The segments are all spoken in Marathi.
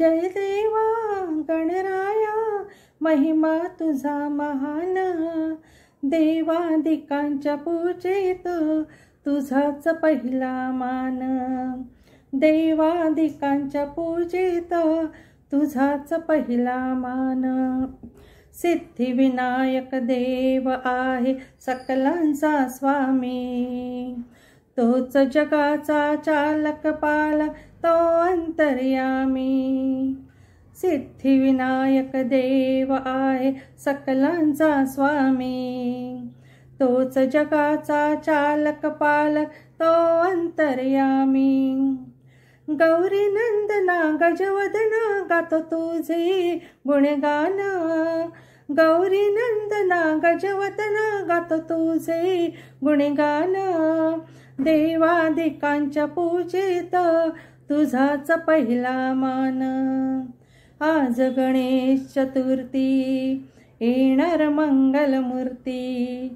जय देवा गणराया महिमा तुझा महान, देवादिकांच्या पूजेत तुझाच पहिला मान, देवादिकांच्या पूजेत तुझाच पहिला मान। सिद्धिविनायक देव आहे सकलांचा स्वामी, तोच जगाचा चालक पाल तो अंतर्यामी। सिद्धिविनायक देव आहे सकलांचा स्वामी, तोच जगाचा चालक पाल तो अंतर्यामी। गौरी नंदना गजवदना गातो तुझे गुणगान, गौरी नंदना गजवदना गातो तुझे गुणगान। देवादिकांच्या पूजेत तुझाच पहिला मान। आज गणेश चतुर्थी येणार मंगलमूर्ती,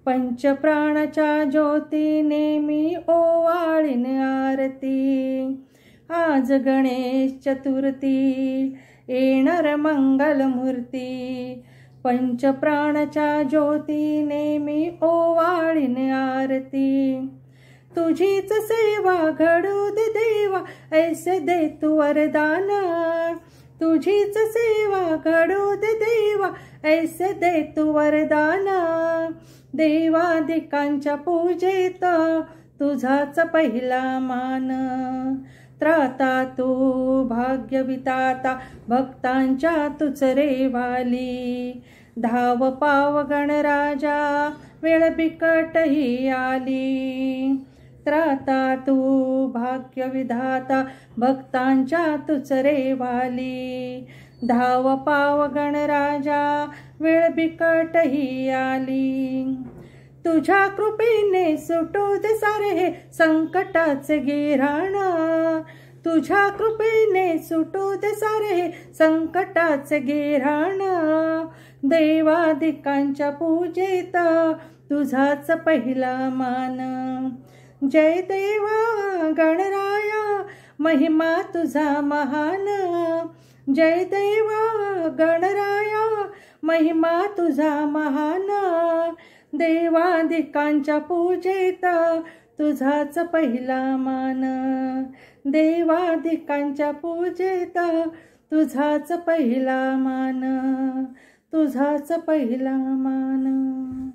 पंचप्राणाच्या ज्योतीने मी ओवाळीन आरती। आज गणेश चतुर्थी येणार मंगलमूर्ती, पंचप्राणाच्या ज्योतीने मी ओवाळीन आरती। तुझीच सेवा घडू दे देवा ऐसे दे तू वरदान, तुझीच सेवा घडू दे देवा ऐसे दे तू वरदान। देवादिकांच्या पूजेत तुझाच पहिला मान। त्राता तू भाग्यविधाता भक्तांच्या तुच रे वाली, धाव पाव गणराजा वेळ बिकट ही आली। त्राता तू भाग्यविधाता भक्तांच्या तुच रे वाली, धाव पाव गणराजा वेळ बिकट ही आली। तुझ्या कृपेने सुटू दे सारे हे संकटाचे गिऱ्हाण, तुझ्या कृपेने सुटू दे सारे हे संकटाचे गिऱ्हाण। देवादिकांच्या पूजेत तुझाच पहिला मान। जय देवा गणराया महिमा तुझा महान, जय देवा गणराया महिमा तुझा महान। देवादिकांच्या पूजेत तुझाच पहिला मान, देवादिकांच्या पूजेत तुझाच पहिला मान, तुझाच पहिला मान।